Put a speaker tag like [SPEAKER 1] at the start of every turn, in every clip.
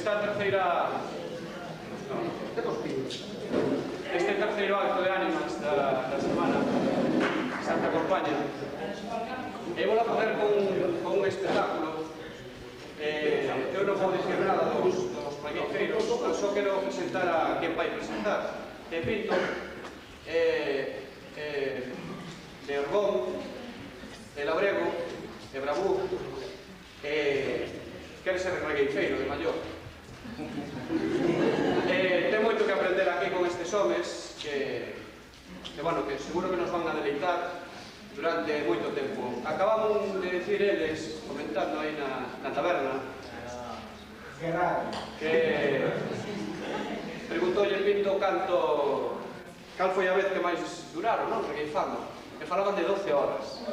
[SPEAKER 1] esta terceira... Este terceiro acto de ánimas da semana Santa Compaña vou a fazer con un espectáculo. Eu non vou dicir nada dos plagueiros, só quero presentar a quen vai presentar. Pinto, de Orgón, de Labrego, de Bravú, quere ser regueifeiro de Mallor. Ten moito que aprender aquí con estes homes que seguro que nos van a deleitar durante moito tempo. Acabamos de decir eles, comentando aí na taberna, que preguntoulle Pinto cal foi a vez que máis duraron, non? Regueifando, que falaban de 12 horas.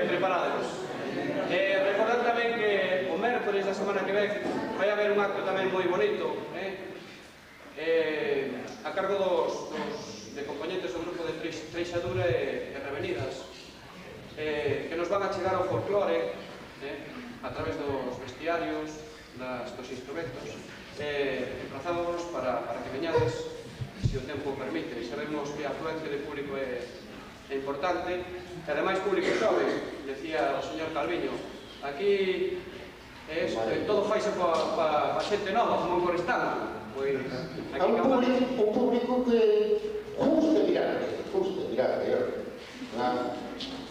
[SPEAKER 1] Preparados. Recordad tamén que o mércoles da semana que ven vai haber un acto tamén moi bonito a cargo de componentes do grupo de Treixadura e Revenidas, que nos van a chegar ao folclore a través dos vestiarios, dos instrumentos. Emplazamos para que veñades, se o tempo permite. Sabemos que a afluencia de público é importante, e ademais público xoven, decía o señor Calviño. Aquí todo faise pa xente nova, como en Corestán.
[SPEAKER 2] A un público que guste mirar,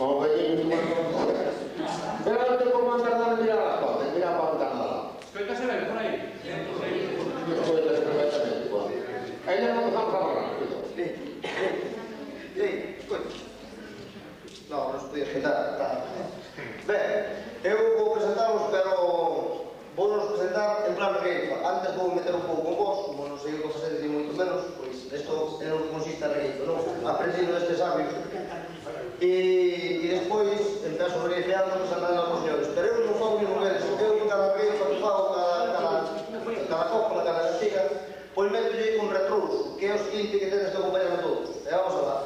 [SPEAKER 2] como velleño que pero non te como andar dando mirar a foto, mirar para andar nada.
[SPEAKER 1] Escoitase ben, por aí?
[SPEAKER 2] Escoitase perfectamente, aí non nos vamos a falar.
[SPEAKER 3] Non se podía escoitar. Ben, eu vou presentaros, pero vou-nos presentar en plan regueifa. Antes vou meter un pouco con vos, como non sei o que facedes ni moito menos, pois isto é o que consiste a regueifa, non? Aprendido destes sabios. E despois empezo regueifeando presentando aos señores. Pero eu non fago ningún deles, eu cada regueifa que fago, cada cópula, cada castiga, pois metolle un retrouso, que é o seguinte que tedes que acompañarme todos. E vamos a lá.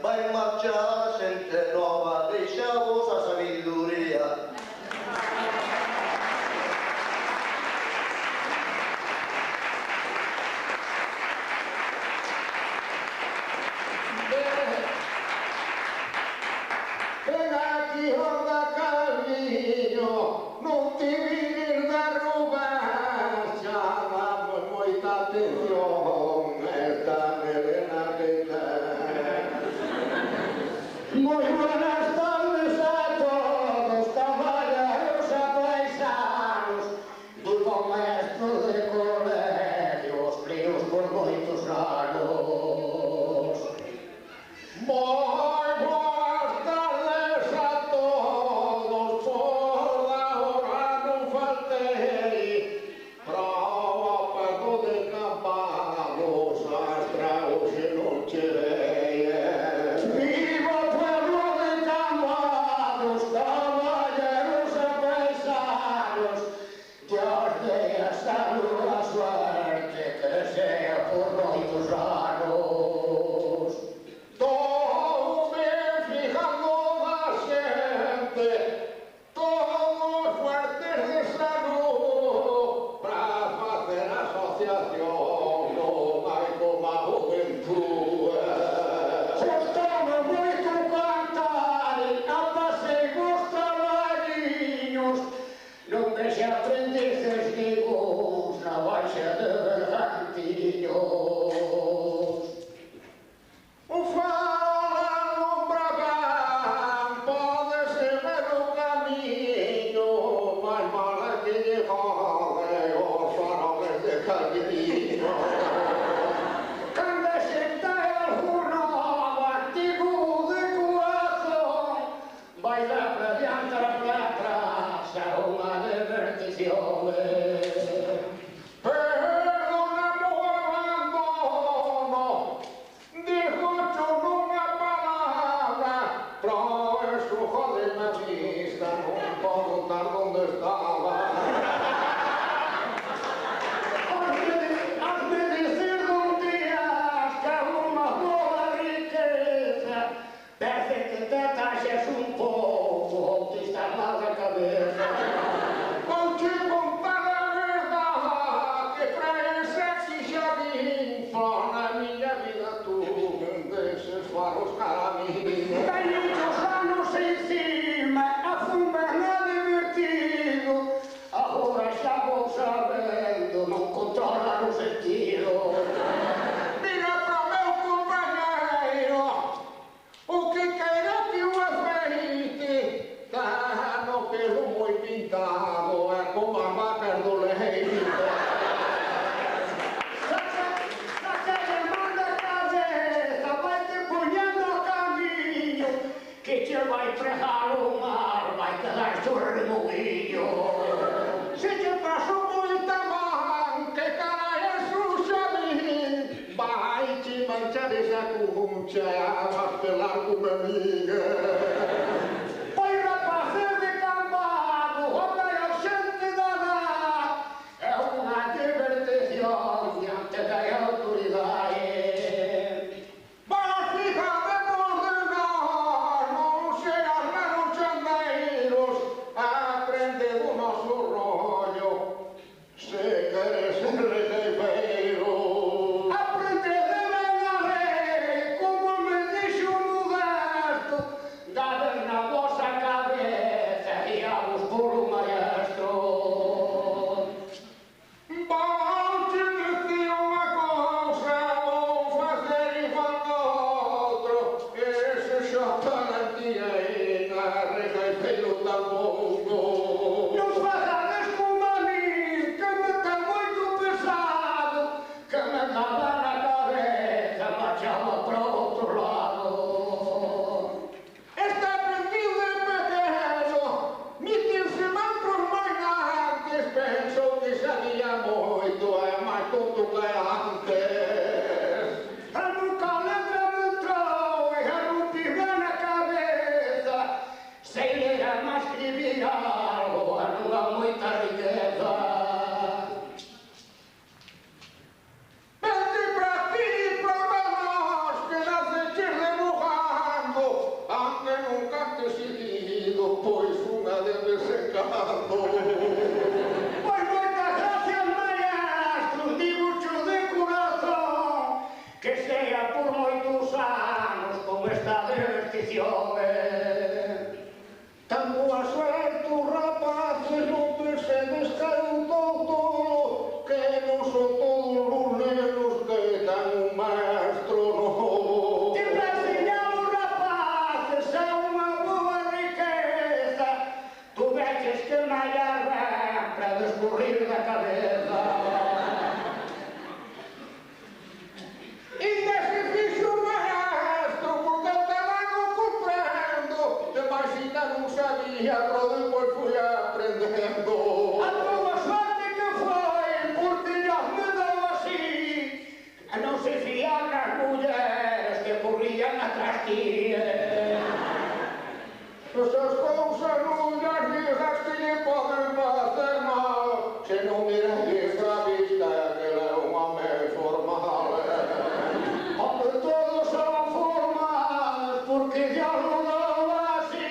[SPEAKER 3] Vai marchar a xente nova
[SPEAKER 4] Muy buenas tardes a todos, caballeros apaisanos, do bom maestro de colegio, os críos por moitos anos. Moi boas tardes a todos, por agora non faltei, prova pago de campanos, astra hoxe non chevei. Viva o pueblo de Cambados, caballeros apaisanos, Dios dé a salud, a suerte, que sea por moitos anos. Toume fijando da xente, todos fuertes de salud, para facer asociación, non hai como a juventude. Gostame moito cantar, apasei vos traballiños, non que se aprendices ningún na baixa de Bergantiños. O faro Bragán, pódese ver o camiño, máis mala que lle jode os faroles de Calviño. Cando xenta algún novo antigo de corazón, vai dar para diante e para atrás a unha divertición. Perdona o abandono, dijo nunha palabra, pero eso jode-me a vista, non podo estar onde estaba. Has de dizer dun día que unha boa riqueza, parece que te taxes un pouco ou te estás mal da cabeza. Vouche contar a verdade, que para esa xixa vin, na miña vida tuve un deses faros cara a mí. Hai muchos anos encima, a fumar é divertido, agora xa vou sabendo, non controlar o sentido. Mira para o meu compañeiro, o que queira que o afeite, tá no pelo moi pintado, é como as vacas do leite. Saca de man da cabeza, vai te poñendo o camiño, que te vai fregar o mar, vai quedar tu removillo. Se te paso moita man, que carai é suxa a min, vai te manchar esa cuncha, vas pelar como a miña. Pois rapaces de Cambado, onde a xente dada, é unha divertición diante da autoridade. Vas fijademos de nós, non seas menos chandeiros, aprende do noso rollo, se queres ser regueibeiro. Aprende de ben a lei, como me dixo Modesto, dades na vosa cabeza e a vos por o maestro. Vouche dicir unha cousa, vou facer igual que outro, ese xa para ti aí na regueibeiro tan pouco. Non fagades como a min, que me ten moito pesado, que me daba na cabeza, marchaba para outro lado. Está aprendido de pequeno, mitirse metros máis antes, pensou que sabía moito, é máis tonto que antes. A nunca letra me entrou e a rompime na cabeza, sei ler a máis escribir algo, a non há moita riqueza. Vente para ti e para nós, que naceches debujando, aunque nunca te seguido, pois unha de vez en cando. Pois moitas gracias, maestro, dibucho de corazón, que sea por moitos anos como esta divertición. Tan boa suerte, rapaces, non pensedes que é un todo, que non son todos os nenos que tan un maestro, non. Te para enseñar os rapaces
[SPEAKER 2] y otro después fui aprendiendo.
[SPEAKER 4] A tua sorte que foi, porque Dios me deu así. Non se fían as mulleres que corrían atrás ti.
[SPEAKER 2] Esas cosas no las digas que le poden facer mal, se non miráis a vista que le é un home formal.
[SPEAKER 4] Hombre, todos son formales, porque Dios lo deu así.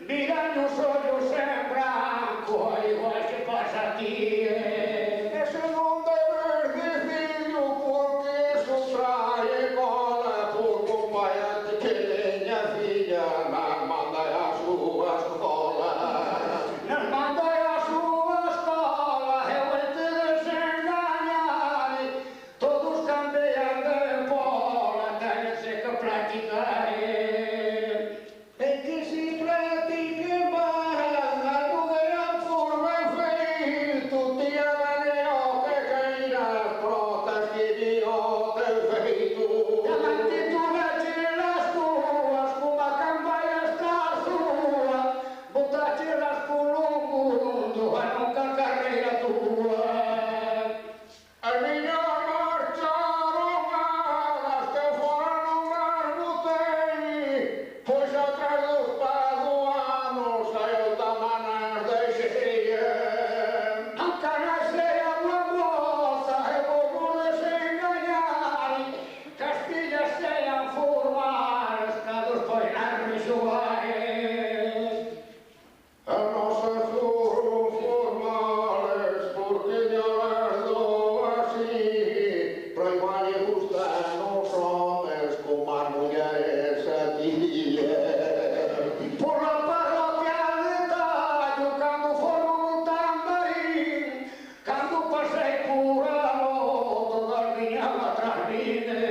[SPEAKER 4] Miran os ollos en branco, igual que pasa a ti.
[SPEAKER 2] Ese non debes dicirlo porque eso trae cola, por compañante que teña filla, na manda as súas colas.
[SPEAKER 4] Nos manda a súa escola, eu en te desengañar. Todos cambian de pola, tenense que practicar.
[SPEAKER 2] En que se practique máis, algo de por ben feito, tía Daneo que queiras, protas que dio teu feito.
[SPEAKER 4] Diamante tú las túas, como a camba e estar súa, botachelas polo mundo, a nunca carreira túa.
[SPEAKER 2] As miñas marcharon alas que fora non as botei, pois atrás dos paduanos hai outra manas deixei.
[SPEAKER 4] Nunca nascei a tua moza, e vou desengañar, que as fillas sean formales, cada despois nas rexoares.
[SPEAKER 2] As nosas foron formales porque yo las dou así, pero igual lle gustan os homes como as mulleres a ti.
[SPEAKER 4] Por la parroquia de Tallo, cando formo un tambarín, cando pasei por aló, todas viñan atrás mine.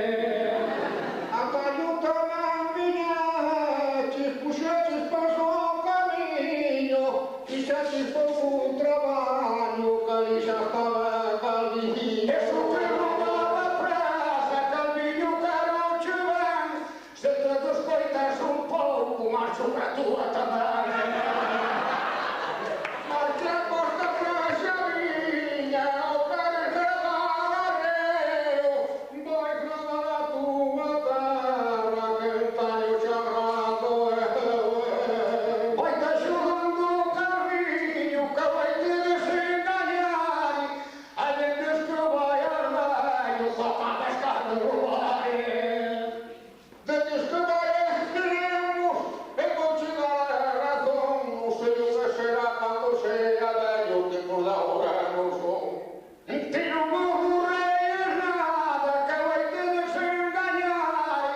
[SPEAKER 2] A Tallo tamén viñaches, puxeches paso ao camiño, fixeches pouco un traballo que ali xa estaba calviño.
[SPEAKER 4] Eso que roubaba praza, Calviño carouche ben, se te descoitas un pouco, marcho pra túa tamén.
[SPEAKER 2] Marchamos da praxa viña, o carregar arreo, vai gravar a tua terra, que en Tallo charrando eu.
[SPEAKER 4] Vai te axudando o Calviño, que vai te desengañar, a vendes que vai ao raio, toca a pescar no lugares.
[SPEAKER 2] Desde que vai queremos, e vou te dar a razón, non sei o que será cando sea vello, que por agora non son.
[SPEAKER 4] Ti non aburreis nada, que vai te desengañar,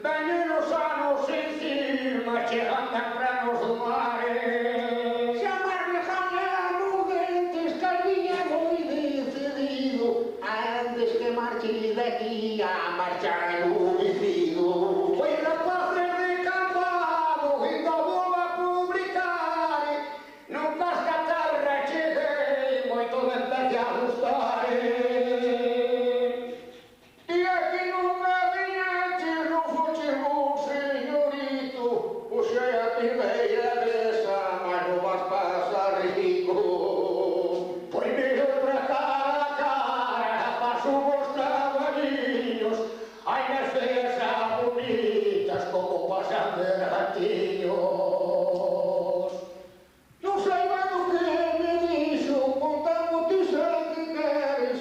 [SPEAKER 4] veñen os anos encima, chegan tempranos do mares.
[SPEAKER 2] Xa máis me gañamos dentes, Calviña é moi decidido, antes que marche de aquí a marchar en homicidio.
[SPEAKER 4] Foi rapaces de campado, ainda vou a publicar, nunca as catarra cheguei, moito me empecé a gustar.
[SPEAKER 2] E aquí non me viñeches, non foches vos, señorito, puxei a primeira desa, mas non vas pasar rico.
[SPEAKER 4] Primeiro pra cara, paso vos traballiños, ai nas feas a bonitas, como pasan de gatiños.
[SPEAKER 2] Non saiba do que me dixo, contamos ti sei que queres,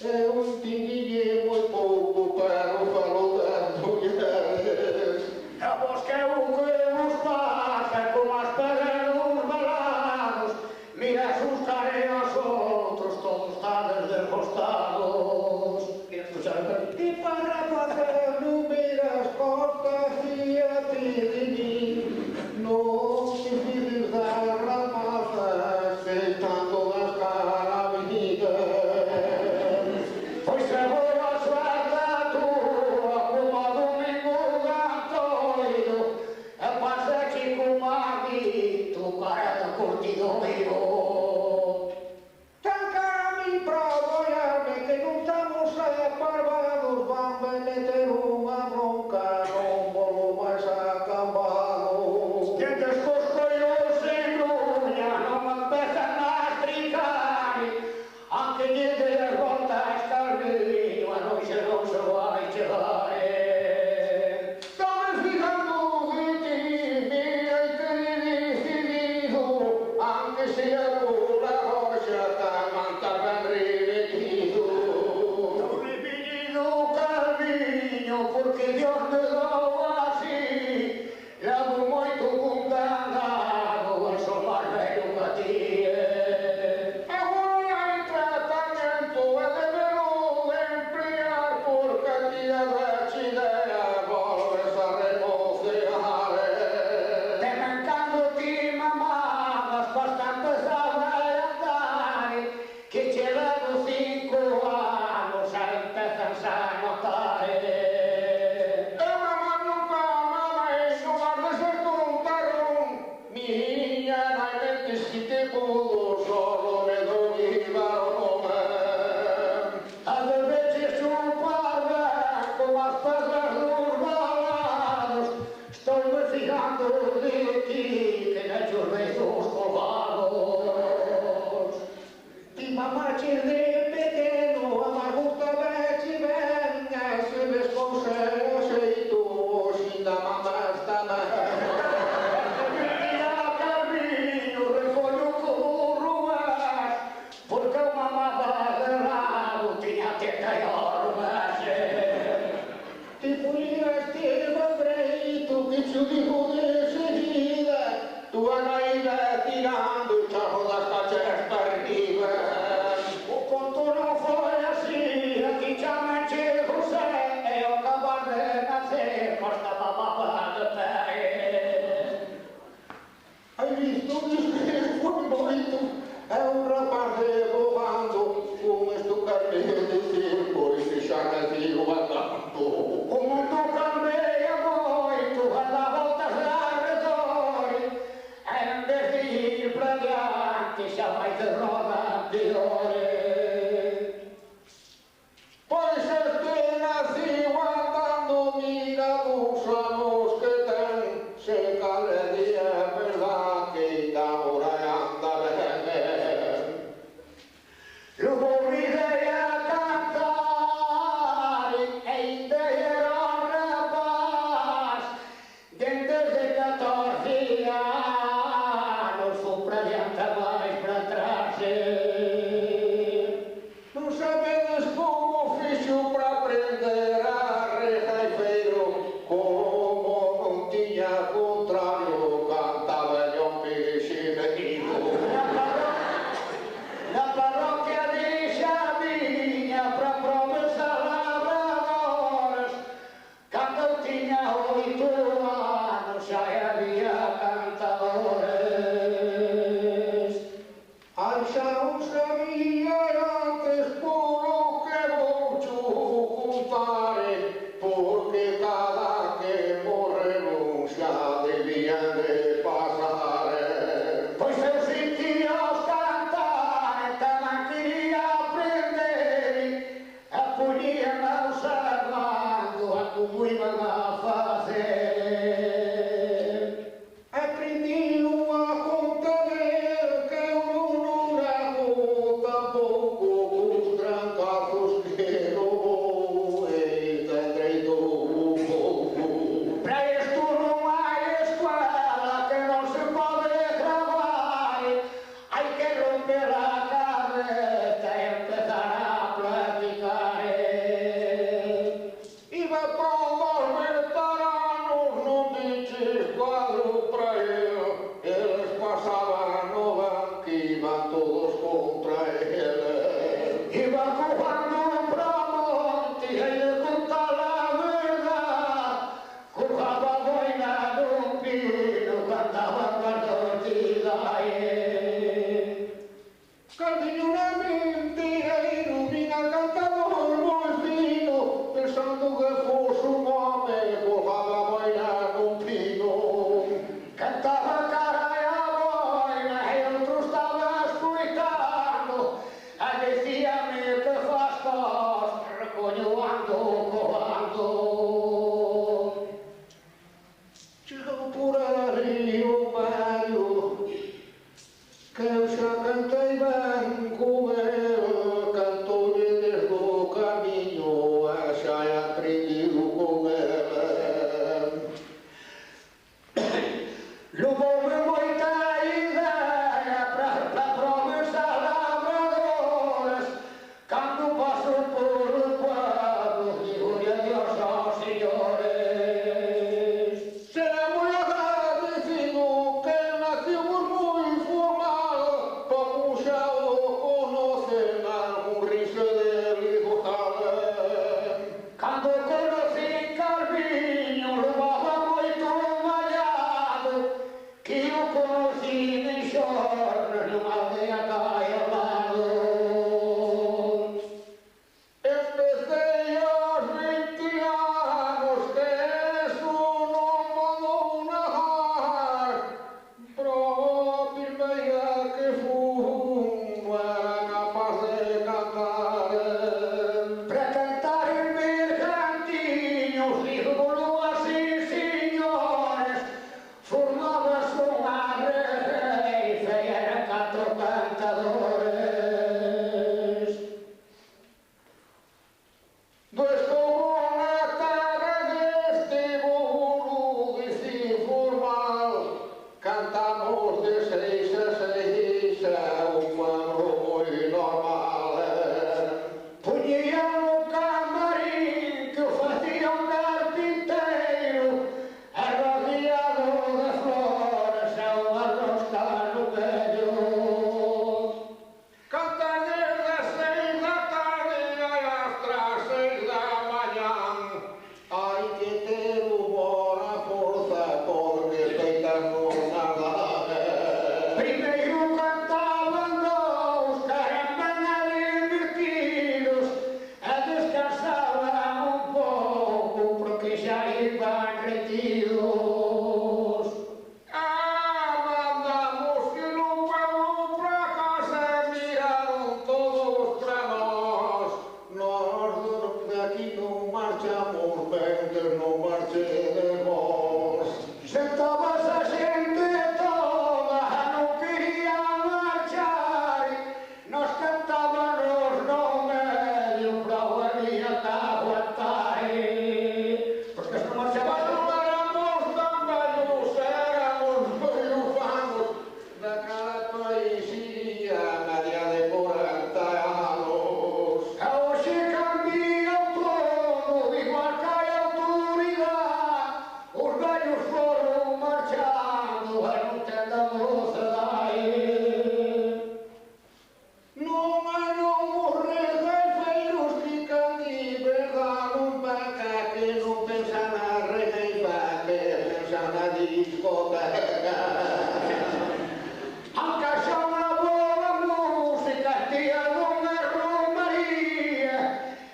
[SPEAKER 2] eu entendiñe moi pouco, pero falo das mulleres.
[SPEAKER 4] A vos que o que vos pasa, como as perreros balados, mira asustar e aos outros, todos tales desgostados. Mira, escuchar o que...
[SPEAKER 2] E para facer non miras costas e a ti de mí, non te fides das rapazas que están todas carabinas.
[SPEAKER 4] Pois se vou a suerte túa, como a domingo gantoiro, e pasa chico maguito, cara de curtido mío.
[SPEAKER 2] Tan cara a mí pra apoiarme que non estamos aparvados, van a meter unha bronca, non volo máis acambado.
[SPEAKER 4] Dientes cos coiros e fijando de ti, que na chorrei dos covados. Ti mamaches de pequeno, amargusta vete ben, se ves con xeito, xinda mamas tamén. Tira camiño, refollo como ruas, porque eu mamaba de lado, tiña teta e ormas. Ti pulías ti babreito, que xo digo de seguida, tua naída tirando e charro das cachas perdidas. O conto non foi así, aquí chamanche José, e ao acabar de nacer, costa mamaba de pé. Hai visto que foi moito, é un rapaz de bogando, un estucarme de tempo e que xa nacido andando. O mundo cambia moito, anda a voltas de arredor, e en vez de ir para diante, xa vai de roda piores. Pois este naciu andando, mira dos anos que ten, se cale día é verdad que ainda ahora anda ben. Logo virei a cantar, e ainda era un rapaz, dentro de 14 anos, fui para diante máis para trás. Non sabedes como fixo para aprender a rejaifeiro, como non tiña contrario, cantaba yo peixe venido. Na parroquia de Xaviña, para promesas labradoras, cando eu tiña 8 anos, xa había cantadores. Ai, xa non sabía antes polo que vou xo contar, porque cada que morre non xa de
[SPEAKER 2] baixa na discoteca. Aunque xa unha boa música, tía dunha romaría,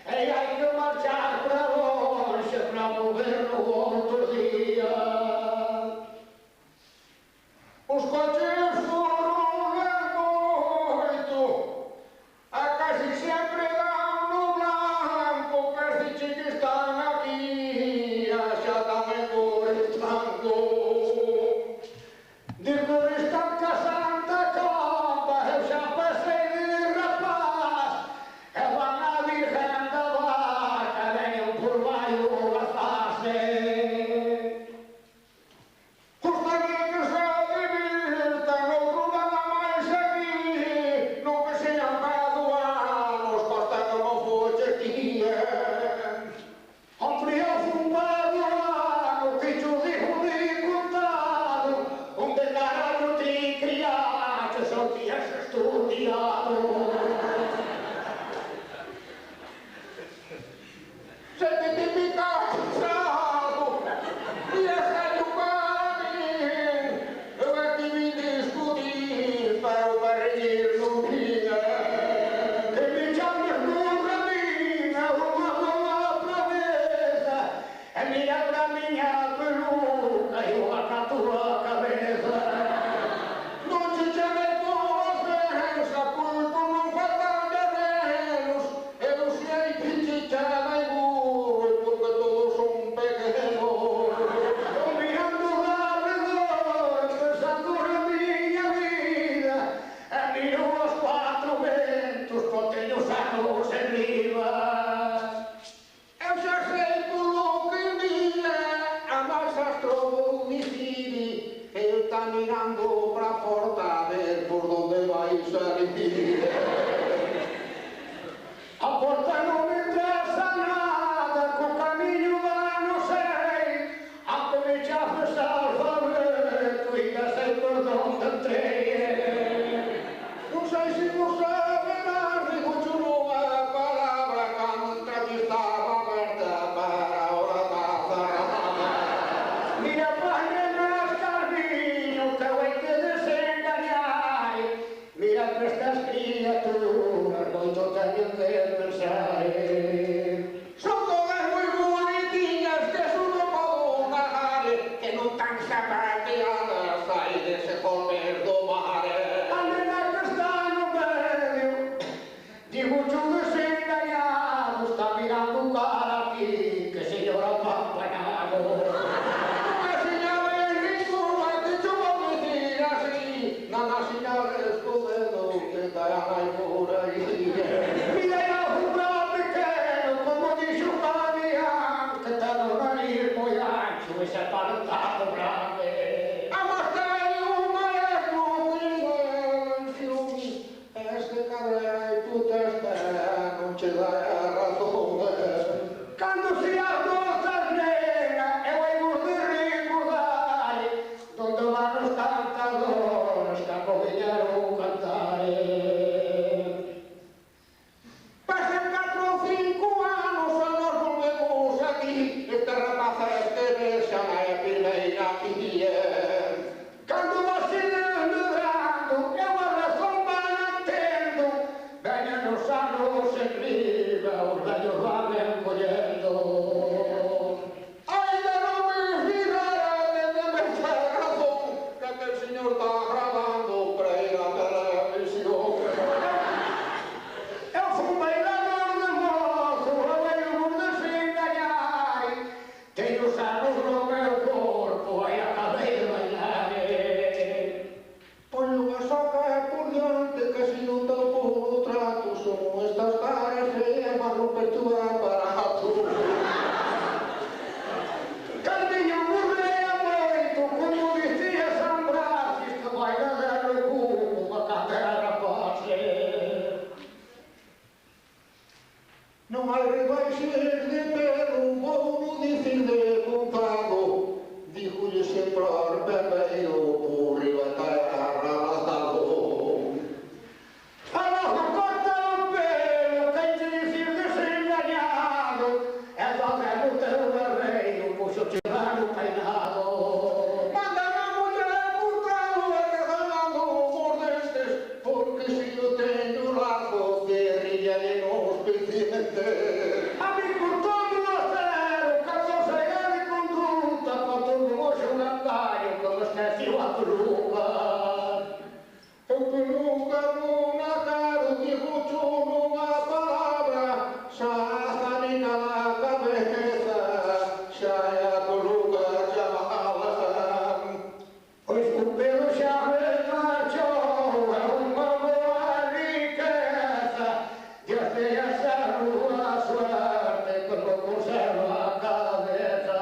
[SPEAKER 2] e hai que marchar pra longe pra moverlo outro día. Os coches foron moito, a casi sempre dan no blanco, perdiche que están aquí, xa tamén por entrando. De cor están casando a copa, eu xa pasei de rapaz, e van a Virgen da Vaca, veñen por baixo a fase. Os tamén se divirtan, outro nada máis aquí, non que sean paduanos, costa como foches tíen. Hombre, eu fun paduano, que cho dijo de contado, onde carallo ti criaste, só ti has estudiado. Se te típica cansado, e é serio para min, eu é que vim discutir, para o barreguir non tinha. Que me chames burra mina, unha boa promesa, e mira pra miña peluca e unha ca tua cabeza. Non se chame todos pensa, pulpo non faltan terrenos, eu sei que te chamai burro, porque todos son pequenos. Eu mirando ao redor, pensando na miña vida, e miro os cuatro ventos, que teño os anos en riba. Eu xa sei polo que día, a máis astro do homicidi, eu está mirando pra porta a ver por donde vai salir. A porta non me traza nada, co camiño va non sei, aunque me chafes alfabeto e xa sei por donde entrei. Non sei se vos saberás, digo yo nunha palabra cando entrevistaba aberta para a hora da zarrada. Mira, página nas carviño, que hai que desengañar. Mira que estas criaturas moito teñen que pensar. Son todas moi bonitiñas, que eso non podo negar, que non tan zapateadas hai dese comer do mar. A nena que está no medio, digo yo desengañado, está mirando cara aquí, que se llora pampanado. Unha señal en ninguna, que yo vou dicir así, nada señales co dedo, que estarán aí por aí. Mira a funda pequeno, como dixo Fabián, que ten o nariz moi ancho e se palentado grande. A máscara é un maestro, silencio, este carrera e tu testa non che dá a razón. Cando se as nosas nenas, eu hai vos de recordar, donde van os cantadores que acoviñaron cantar. Pasan 4 ou 5 anos e nos volvemos aquí, este rapaz que vexan é a primeira pilla. Cando vas desmedrando, eu a razón van entendo, veñen os anos en riba, os vellos van encollendo. Ainda non me figara desde me razón, que aquel señor está grabando para ir a televisión. Eu fui bailador de mozo, eu veio desengañar, teño os anos no meu corpo, e acabei de bailar. Poño a soca por diante, que se non te puro trato, son estas caras feas, mas non pecho aparato. Carmiño burrea moito, como dicía San Bracis, que baila de recuo, a cadera rapaz. Non hai rebaixes de pelo, vou dicir de contado, dígolle sempre ao bebeiro, por riba terra razado. Abajo corta o pelo, quem te dicir desengañado, e do teu berreiro, puxo che no peinado. peluca. Eu peluca nunha caro dibucho nunha palabra, xa zanica na cabeza, xa é a peluca chamaban. Pois o pelo xa me marchou, é unha boa riqueza, Dios te esa rúa suerte que non conserva a cabeza.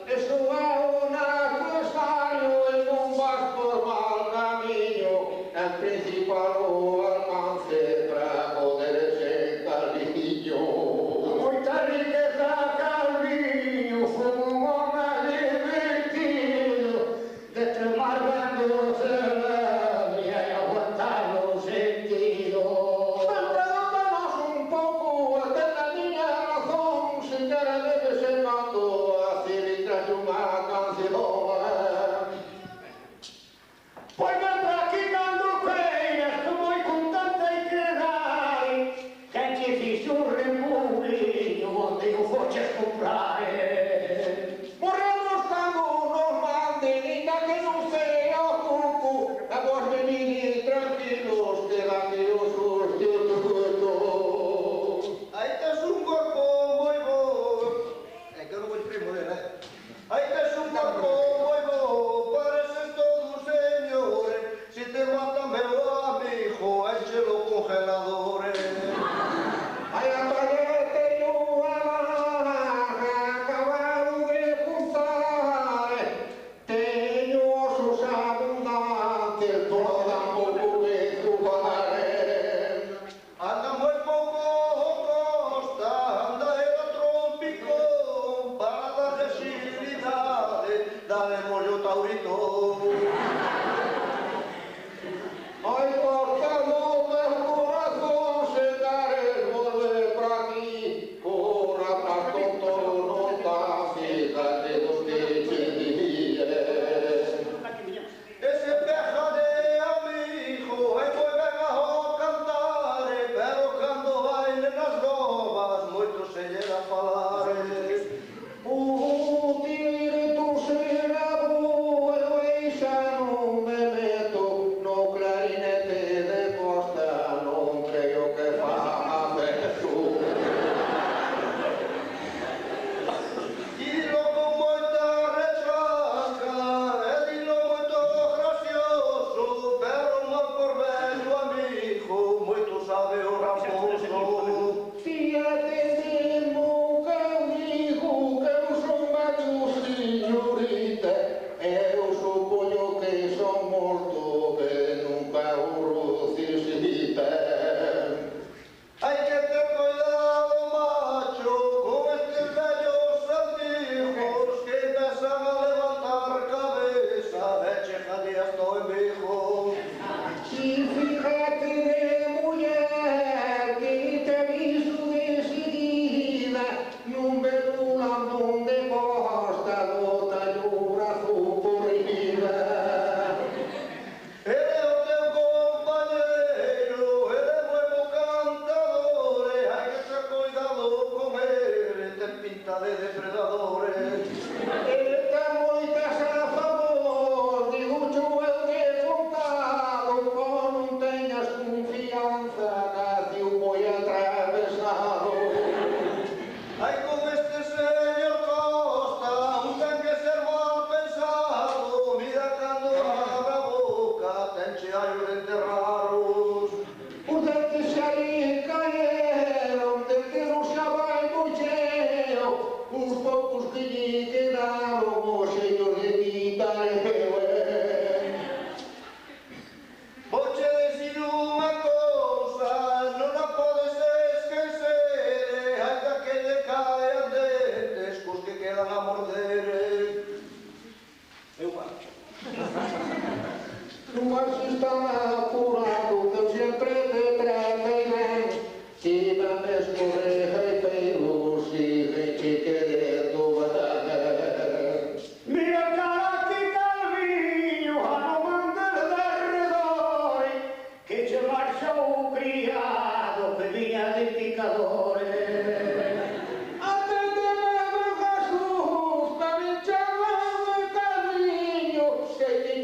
[SPEAKER 2] Eso é unha cosario e non vas por mal camiño, en principal o alcance para poder ser cariño. Moita riqueza Calviño, foi un home divertido, de tremar vendos de labia e aguantar o sentido. Preguntanos un pouco até na miña razón, se quere de vez en cando a cilindras unha canción. Pois ven por aquí cando queiras, que moi contenta e quedar, quen che fixo un remuliño onde o foches comprar. Morremos cando nos manden, inda que non sea o cuco, a vos venid tranquilos, que dame o sustituto.
[SPEAKER 3] Aí tes un corpo moi bo. É que eu non vou primo dele, Aí tes un corpo moi bo, pareces todo un señor. Si te mata meu amigo, échelo congelador.
[SPEAKER 2] Ai, a palete e unha barra, acabado de juntar, teño osos abundantes, toda pouco que zubar.
[SPEAKER 3] Anda moi pouco costa, anda era trópico, para dar agilidade, dale mollo taurito.
[SPEAKER 2] Ai, cortado meu corazón, se queres volver pra aquí, corra pra tonto, non tan fíjate do que te diré.
[SPEAKER 3] Ese peja de amigo, aí foi ben a cantar, pero cando vai nas novas, moito se llega a falar.
[SPEAKER 2] Tiro será bo, eu aí xa non me meto no clarinete de costa, non creo que faga efecto.
[SPEAKER 3] Dilo con moita rechaca, e dilo moito gracioso, pero mal por velho amigo, moito sabe o raposo.
[SPEAKER 2] Fíate mesmo que eu digo que eu son macho señorita, eu supoño que son morto que nunca o rucisita.
[SPEAKER 3] Hai que ter cuidado, macho, con estes vellos antigos que empezan a levantar cabeza e chegadías do embigo.
[SPEAKER 2] Si fíjate de muller que te aviso de seguida, non verulan donde costa, bota o brazo por riba.
[SPEAKER 3] Ele é o teu compañeiro, ele é nuevo cantador, e hai que ter cuidado con ele, ten pinta de depredadores.
[SPEAKER 2] Ele ten moitas a favor, digo eu descontado, como non teñas confianza, casi o moi atravesado.
[SPEAKER 3] Ai, con este señor Costa, un ten que ser mal pensado, mira cando abre a boca, ten cheallos de enterraros.
[SPEAKER 2] Os dentes xa lhe caeron, de ter o xa vai moi cheo, os poucos que lle quedaron, os xeitos de quitar
[SPEAKER 3] Vouche decir unha cousa, non a podes esquecer, ata que lle caen dentes, cos que quedan a morder. Eu marcho.
[SPEAKER 2] Non vas estar apurado, que eu sempre te tratei ben, tive mesmo rejeiteiros e gente querendo ver. Mira cara que Calviño, a non mandes de redor, que che marchou o criado que viña de picadores. Atendeme, Jesús, que me chaman de Calviño, que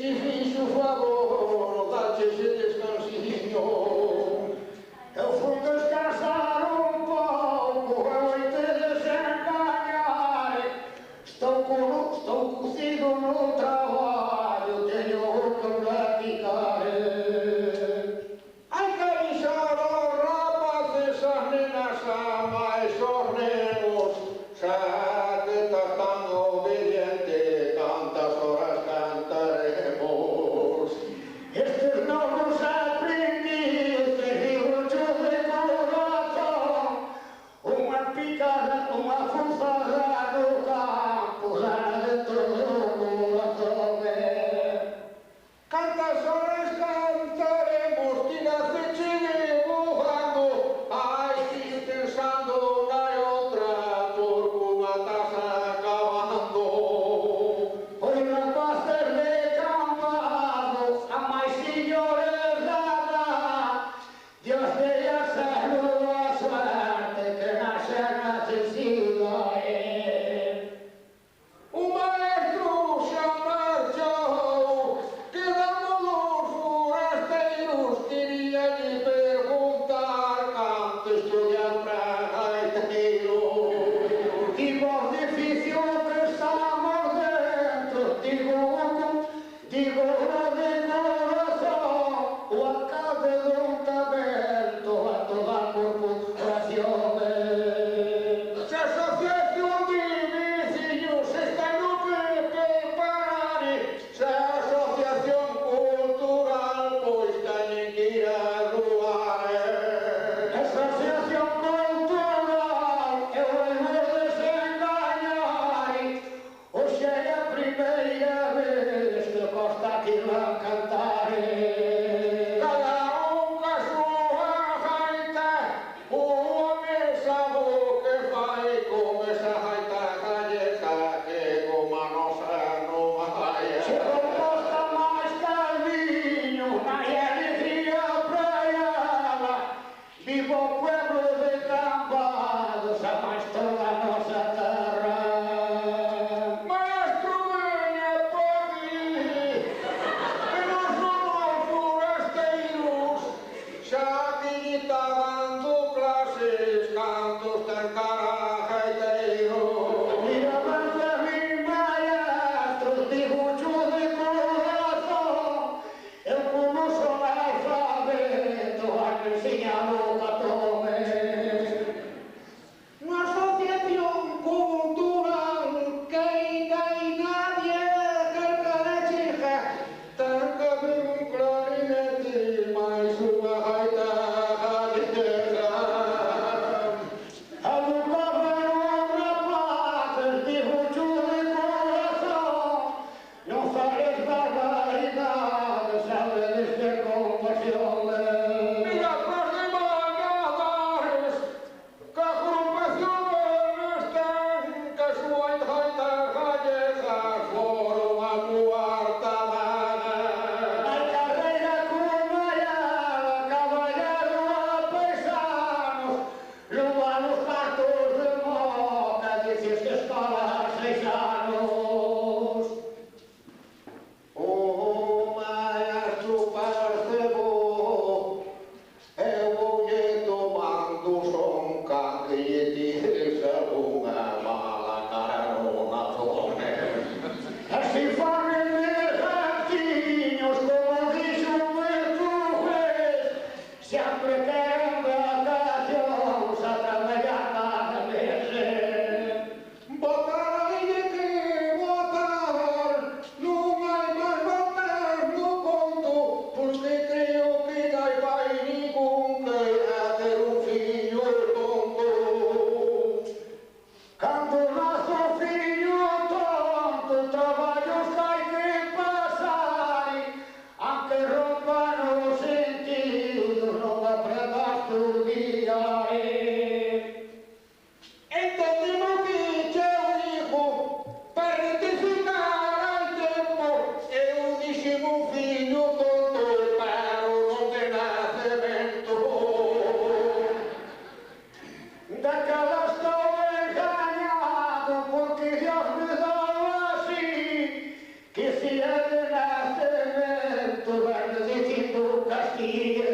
[SPEAKER 4] decía de nacimiento, verde diciendo Castilla.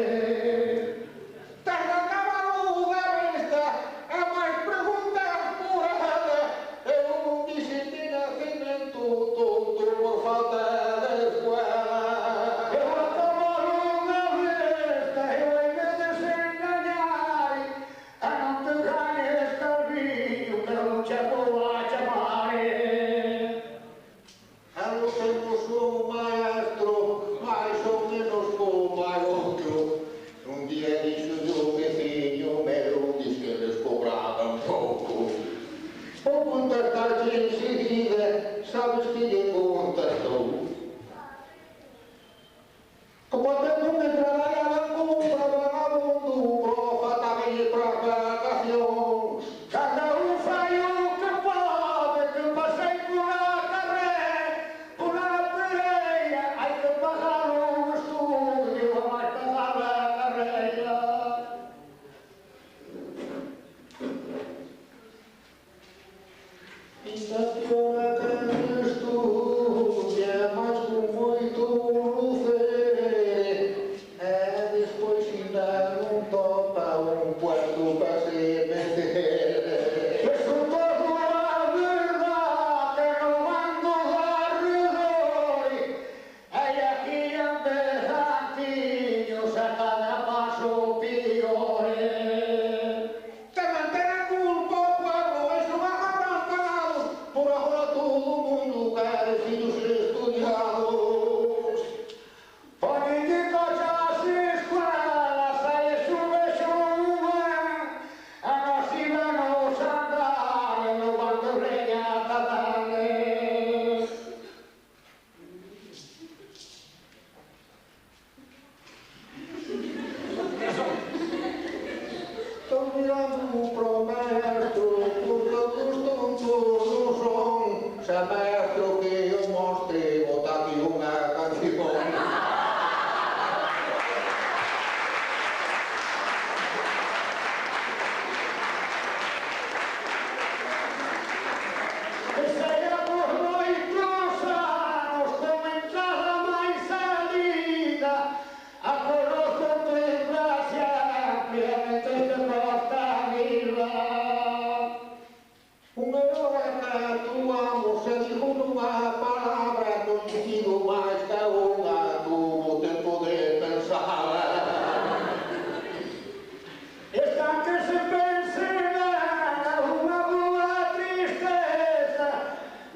[SPEAKER 2] Tarda cabaluda vista, a máis preguntas puradas. Eu non dixen de nacimento tonto por falta de escuela.
[SPEAKER 4] Eu a cabaluda vista, eu en vez de desengañar, a non te ganes calvillo, que non che vou a chamar.
[SPEAKER 2] Eu temos un maestro, máis ou menos como a outro. Un día dixo do veciño meu, diz que les cobraban pouco. Vou contactar-te enseguida, sabes que lle contactou? Como até non me traballaban como un vagabundo, profa tamén para vacacións.
[SPEAKER 4] Cada un fai o que pode, que pasei pola carreira, pola pereira, hai que pagar un estudio, vai pagar a carreira.
[SPEAKER 2] Estaciona que estudia, mas con moito lucere, e despois ainda non topa un cuarto para se meter.
[SPEAKER 4] Eso todo a verdade, non ando de arredores, hai aquí empezantiños a cada paso piores.
[SPEAKER 2] Tamén ten a culpa o pueblo, e son agarrantados, por agora todo o mundo quere fillos estudiados.
[SPEAKER 4] Políticos as escuelas, hai xube xuba, a nos íbanos a andar, no bando reña tatales.
[SPEAKER 2] Estou mirando pro maestro, porque os tontos non son. Se maestro que eu mostre, bota aquí unha canción.
[SPEAKER 4] E saíamos moitos anos, como entrada máis salida, a coro contemplaxe ampliamente de costa viva.
[SPEAKER 2] Unha hora que actuamos e digo nunha palabra, non digo máis que unha, tuvo tempo de pensar.
[SPEAKER 4] Están que se pensen unha boa tristeza,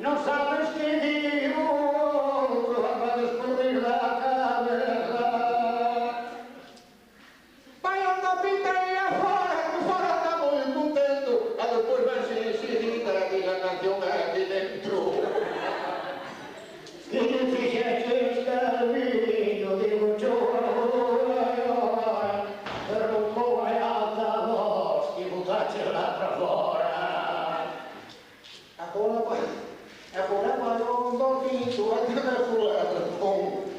[SPEAKER 4] non sabes que digo outro, para descubrir da cabeza.
[SPEAKER 2] Vai anda pinteira fora, que fora está moi contento, e despois vense enseguida que a canción é aquí dentro.
[SPEAKER 4] Que te fixeste escalvillo, digo chora, pero non vou a alta voz, que botache lá pra fora.
[SPEAKER 2] Agora vai un doquito, antes de fular,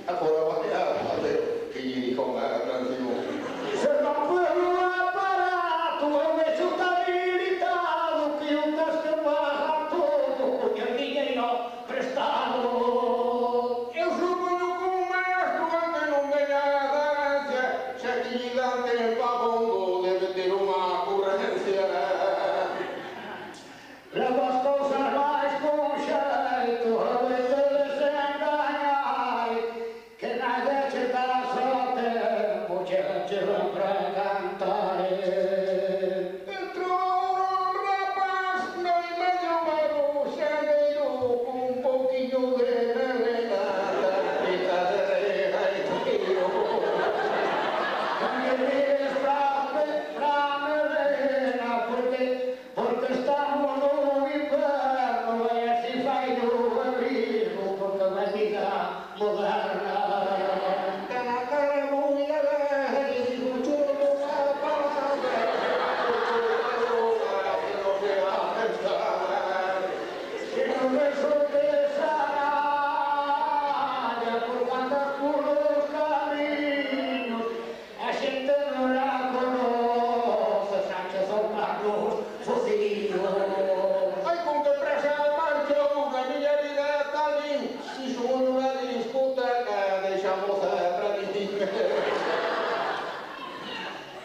[SPEAKER 2] agora vai a fazer que lle dijo unha canción.
[SPEAKER 4] Se non puedo aparato, eu me chuta habilitado, que un das que paga todo, con el dinheiro prestado.
[SPEAKER 2] Eu supoño que un maestro ante non veña a ganancia, se aquí lle dan tempo abondo, debe ter unha ocurrencia.
[SPEAKER 4] Leva as cousas máis con xeito, a vez de desengañar, que nadie che dá só tempo, che van pra cantar.
[SPEAKER 2] Entrou un rapaz no medio barro xaneiro, con un pouquiño de melena, tapita de regaiteiro.
[SPEAKER 4] Cando mires pra Melena, porque estamos no inverno, e así fai no abrigo, porque é a vida moderna.
[SPEAKER 2] Ten a cara moi alegre, digo choro unha palabra, que non se va a pensar.
[SPEAKER 4] Que non beso de Saraya, por andar por os camiños, a xente non la conoce, Sánchez ou Carlos Fociño.
[SPEAKER 2] Ai, con que presa marchou, a miña vida é tan si son unha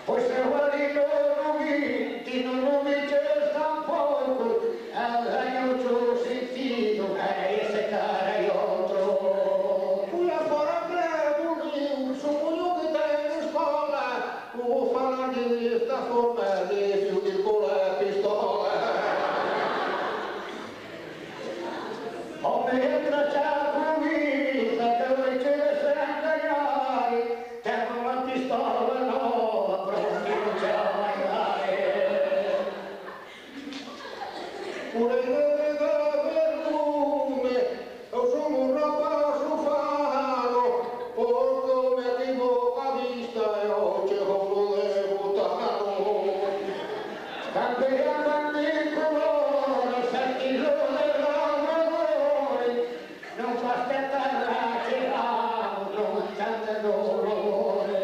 [SPEAKER 4] Pois eu ali no vinte, no vites tampouco, ganhou o sentido, era esse cara e outro.
[SPEAKER 2] Fui afora breve, Rio, suponho que tem na escola, vou falar desta forma, de fio com a pistola.
[SPEAKER 4] Homem entra já comigo, que eu te sem ganhar, tenho uma pistola nova, pronto já vai dar.
[SPEAKER 2] Por aí navega verdume, eu sou um rapaz ufano, porque me equivoco a vista, eu te roubo de botano.
[SPEAKER 4] Campeando mi colore, sentilo del lavoro, non fa aspettare che amo, non tante dolore.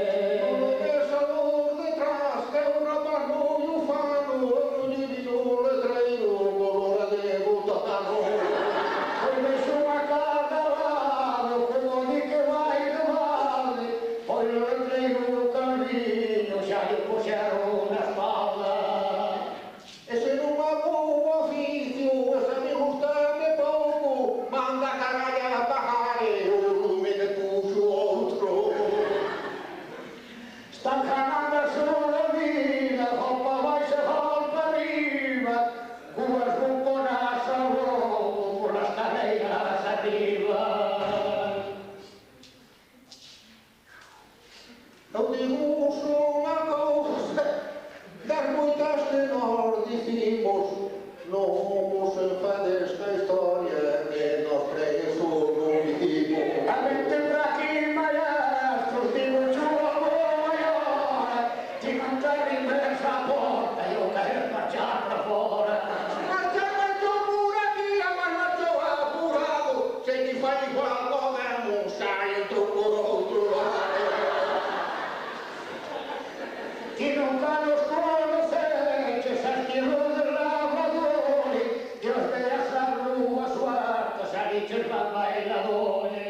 [SPEAKER 2] Essa dor detrás, que é um rapaz muito ufano, eu me divido o letreiro, color de botano.
[SPEAKER 4] Poi me su a cavallaro, come di che vai che vale, poi lo riprendo un cammino, già gli pusieron una spalla.
[SPEAKER 2] Esse não é bom ofício, essa me gusta-me pouco, manda caralho a barrare, eu me depuxo outro.
[SPEAKER 4] Stancanata sulla vita, hoppa vai se hoppa riva, come sbucona salvo, con la scalera s'arriva.
[SPEAKER 2] Eu digo uma coisa, das muitas que nós dizimos, não se enfadem a história que nós três não vivimos.
[SPEAKER 4] A mente pra chi maestro, dico giù a boia, ti non c'è in mezzo a porta, io che faccia pra fora.
[SPEAKER 2] Mas também estou por aqui, mas não estou apurado, se te faz igual, podemos sair por outro lado.
[SPEAKER 4] Chi non conosco fece, s'archivò del lavratore, Dios te essa rua suarta, salice il bailadore.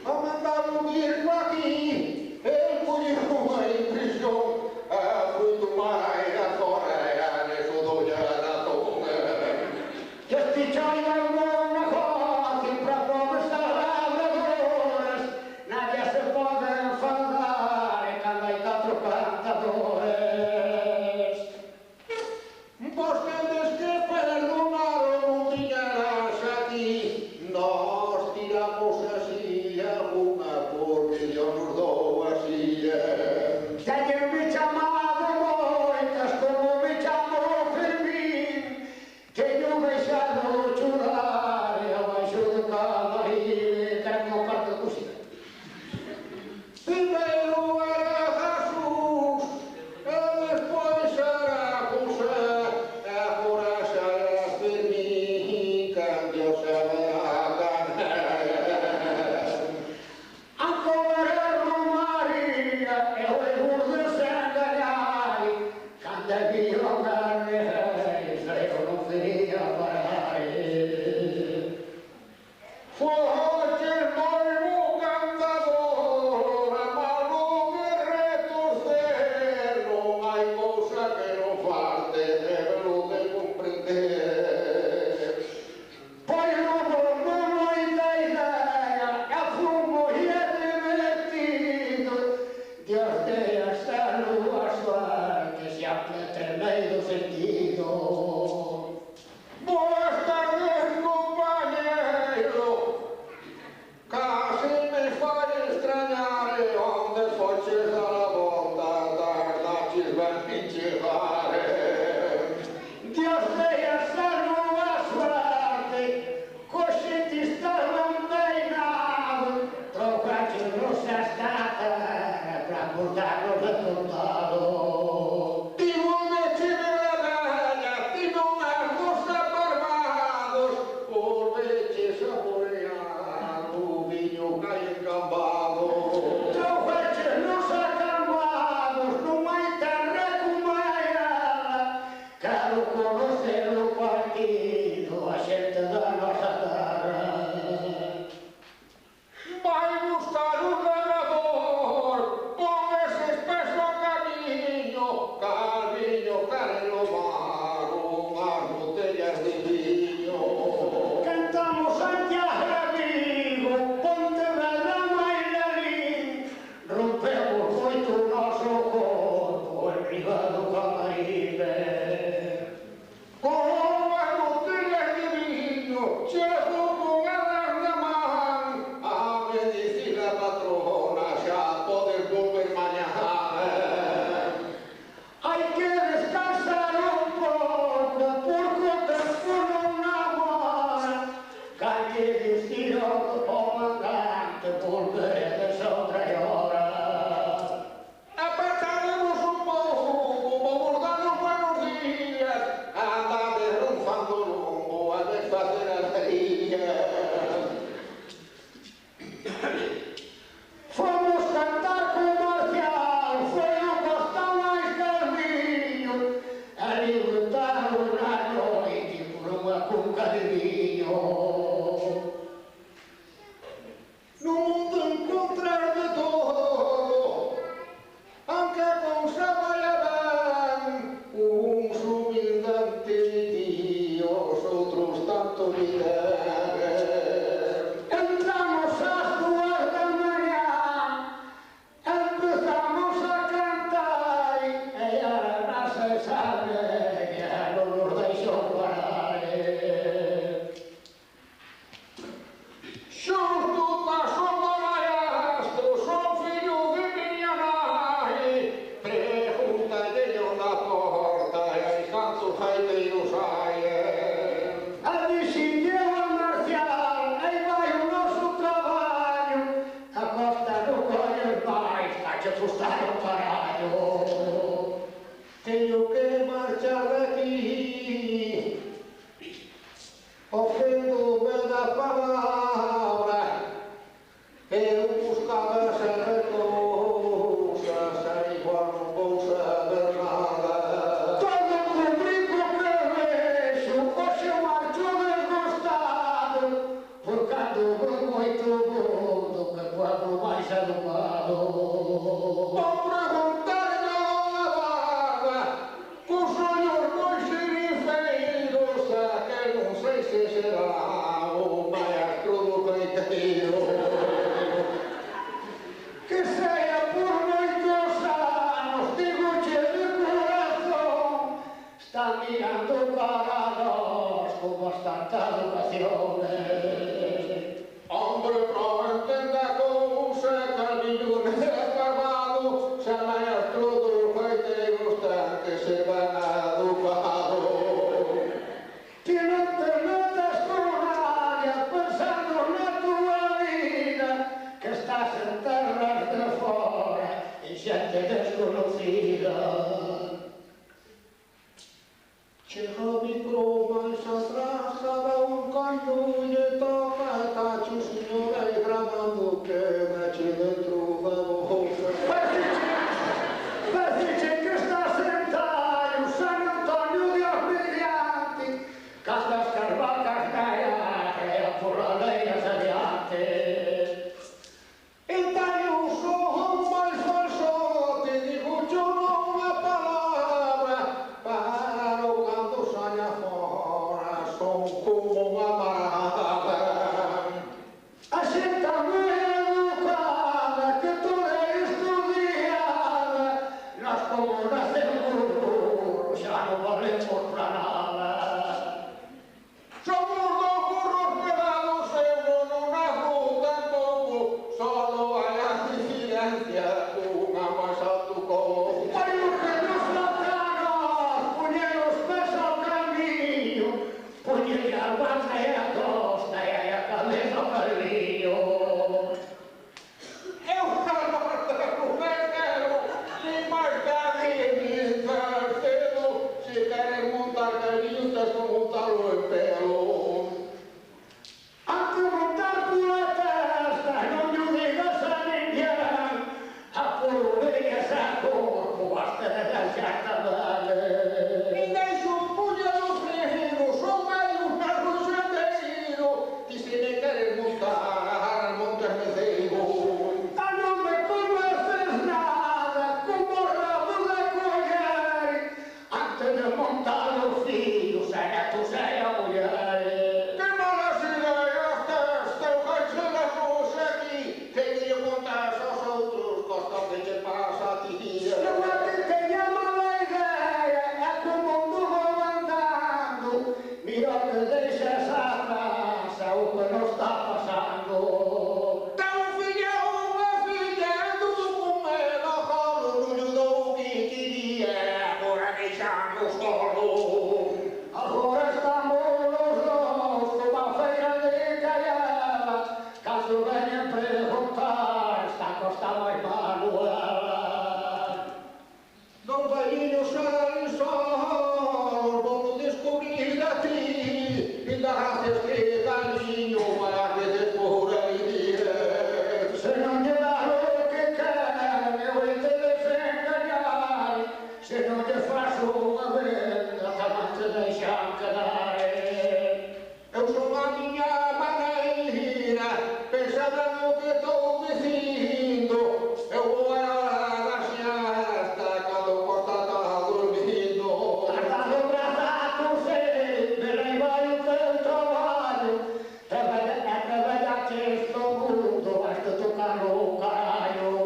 [SPEAKER 2] A mandar vir aqui, ele puniu em prisão, muito mais afora, nesse olhar da tonga.
[SPEAKER 4] Che spicciai una cosa, che proprio sta lavratore, nadie se può enfadare, quando hai quattro cantadores.
[SPEAKER 2] Vos tendes que perdonar un dinheras aquí, nós tiramos así alguna porque Dios nos dou así.
[SPEAKER 4] Tenho me chamado moitas, como me chamo Fermín, tenho deixado chorar abaixo do camarim, quero uma parte da cozinha.
[SPEAKER 2] Primeiro era Jesus, e depois era José, agora será Fermín, que Deus será Daniel.
[SPEAKER 4] Ancora ero Maria, e o urso s'inganai, quando io ganai, io non venia parare.
[SPEAKER 2] Forte noivo cantador, amado guerreiro ser, não há coisa que não falte, debelo de compreender.
[SPEAKER 4] Poi non ho idea, a fumo e divertido, Dios te hasta lua suerte, se apriete medio sentido.
[SPEAKER 2] Boas tardes, companheiro,
[SPEAKER 4] destino comandante volveremos outra hora.
[SPEAKER 2] Apertaremos un pouco, vamos dar os buenos días, anda derrumando o lombo a desfacer as varillas.
[SPEAKER 4] Fomos cantar con Marcial, foi o costal máis calminho, ali botaron na noite por unha cunca de viño.
[SPEAKER 2] No mundo encontrar de todo, aunque con Sabayabán, uns humildantes tíos, outros tanto mirar.
[SPEAKER 4] Entramos ás 2 da mañá, empezamos a cantar e a raza esa negra non nos deixou parar.
[SPEAKER 2] Xusto paso do maestro, son fillo de miña nai, pregúntalle na porta e hai cantos gaiteiros hai.
[SPEAKER 4] A dixinlle a Marcial, aí vai o noso traballo, a costa non colles máis, a che fustar o carallo.
[SPEAKER 2] Teño que marchar daqui, oféndome da palabra, eu buscaba saber cousas, a igual non vou saber nada.
[SPEAKER 4] Todo público que vexo, hoxe marcho desgostado, por cando vou moito mundo, que pueblo máis alumado.
[SPEAKER 2] Vou preguntarlle a barba, cos ollos moi xerifeiros, a que non sei se será o maestro do gaiteiro.
[SPEAKER 4] Que sea por moitos anos, digoche de corazón, está mirando para nós con bastante educación.
[SPEAKER 2] Hombre, pro entenda cousa, Calviño me ha acabado, xa maestro dos gaiteiros ten que ser ben educado.
[SPEAKER 4] Que non te metas con nadie pensando na tua vida, que estás en terras de fora e xente desconocida.
[SPEAKER 2] Chega o micro máis atrás, cada un canto lle toca, tacho señora e gramando que meche dentro da boca.
[SPEAKER 4] Parece que estás sentado en San Antonio Dios mediante, casas carvacas da área por aldeiras adiante.
[SPEAKER 2] E teño un son máis falsote, digo yo unha palabra, pero cando saia fora son como unha marada.
[SPEAKER 4] A xente moi educada, que toda é estudiada, nós como nacemos burros, xa non valemos pra nada.
[SPEAKER 2] Somos dos burros pegados, eu non na ruta,
[SPEAKER 4] cando veñen preguntar está Costa máis Manuela.
[SPEAKER 2] Non vaiño xa en sol, vou descubrir a ti, e gracias que cariño vas veces por aí dies.
[SPEAKER 4] Se non lle dá o que quer, eu hei de desengañar, se non lle faço unha venda, tamén te deixan quedar.
[SPEAKER 2] Eu son a miña maneira, pensada no que estou dicindo, eu vou a la siesta cando Costa está dormindo.
[SPEAKER 4] Has dado brazato, sei, me lei vai o teu traballo, traballaches no mundo, has de tocar o carallo.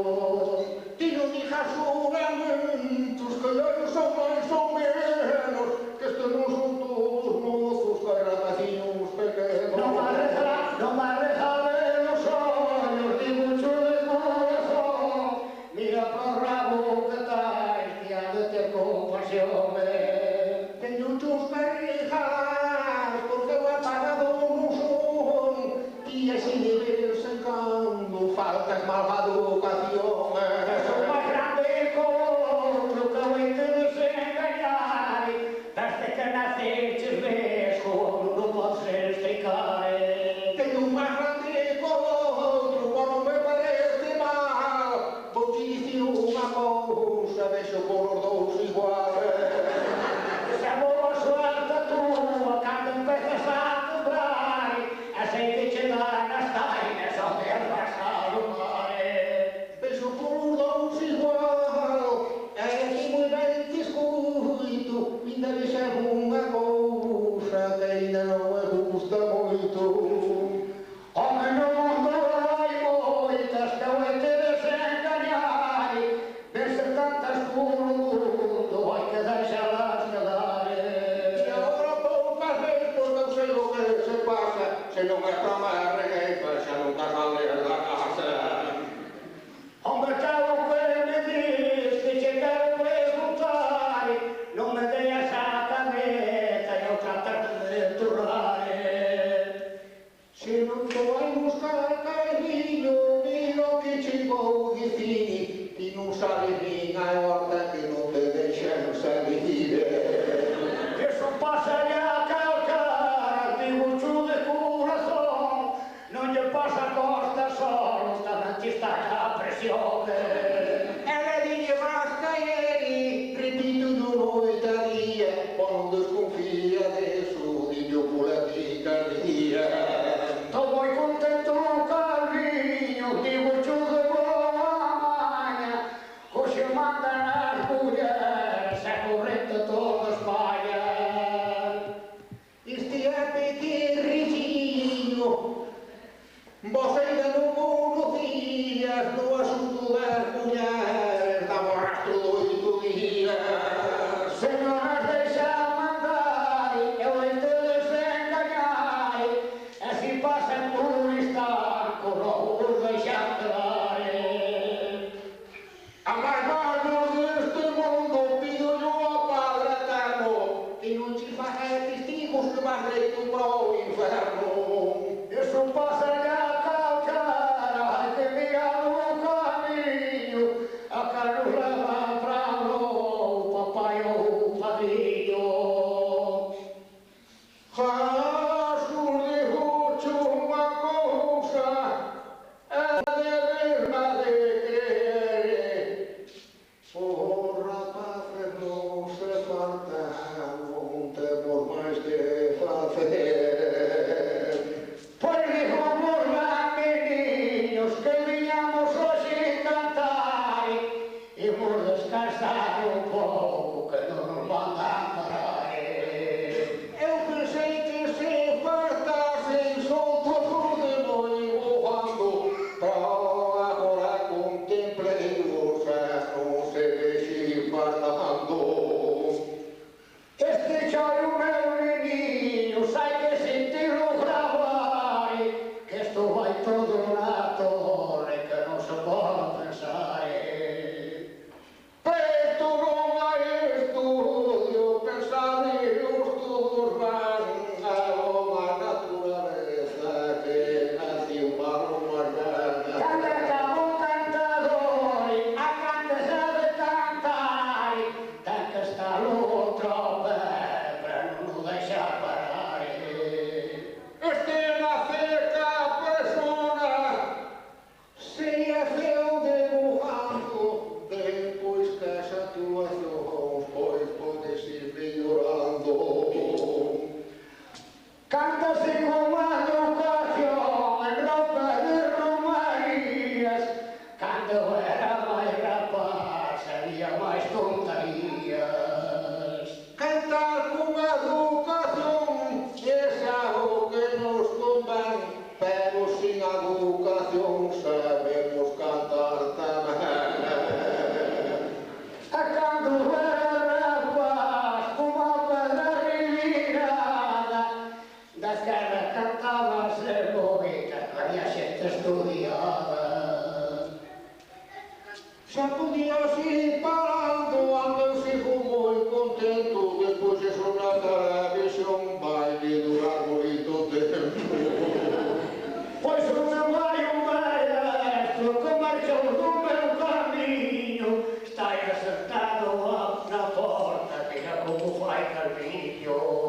[SPEAKER 2] Ti non dixas juramentos que eu son máis ou menos, que estes non son todos mozos, que hai rapaciños pequenos.
[SPEAKER 4] Non me arrejale los ollos, di mucho de corazón, mira pro rabo que tais, que ha de ter compasión.
[SPEAKER 2] Teño tus perrijas, porque eu apagado non son, ti así de vez en cando faltas malvada educación.
[SPEAKER 4] Son máis grande que outro, que eu hei de desengañar, desde que naceches ves como non podes explicar.
[SPEAKER 2] Teño un máis grande que outro, por non me parece mal, vou te dicir unha cousa, vexo por os dous iguales.
[SPEAKER 4] Se a boa suerte túa, cando empezas a temblar, aceite che dá nas tainas onde as vas a lugar.
[SPEAKER 2] Vexo por os dous igual, e aquí moi ben te escuito, ainda vexas unha cousa que ainda non me gusta moito.
[SPEAKER 4] Home, no mundo hai moitas que eu hei de desengañar, vese tantas polo mundo, hai que deixalas quedar.
[SPEAKER 2] E agora poucas veces, porque eu sei o que se pasa, se non é para máis regueifa, xa non te sales da casa.
[SPEAKER 4] Home, xa o que me diste, che quero preguntar, non me deas a cabeza e o tratar de turrar.
[SPEAKER 2] Se non te vai buscar cariño, mira o que che vou dicir, ti non sabes nin a horta que non te deixan salir.
[SPEAKER 4] Eso pasalle a calcar, digo chu de corazón, non lle pasa a Costa solo, tamén te está a presión.
[SPEAKER 2] Ela diñe basta ele, repito no noite a día, por non desconfía deso, diño pola picardía.
[SPEAKER 4] Estou moi contento, Carliño, digo chu de boa maña, hoxe mandan as mulleres e corrente toda España.
[SPEAKER 2] Este é pequerrilliño, vos ainda non conocías no asunto das mulleres, damos rastro do 8 días.
[SPEAKER 4] Se non as deixa mandar, eu hei de desengañar, e se
[SPEAKER 2] canción sabemos cantar tamén.
[SPEAKER 4] A cando era rapaz, como a pedra rivirada, daquela cantábase bonita, había xente estudiada.
[SPEAKER 2] Xa podías ir parando, ando fico moi contento, despois eso na televisión vai durar moito tempo.
[SPEAKER 4] Pois o meu vai o maestro, que marchou do meu camiño, está aí sentado na porta, mira como fai camiño.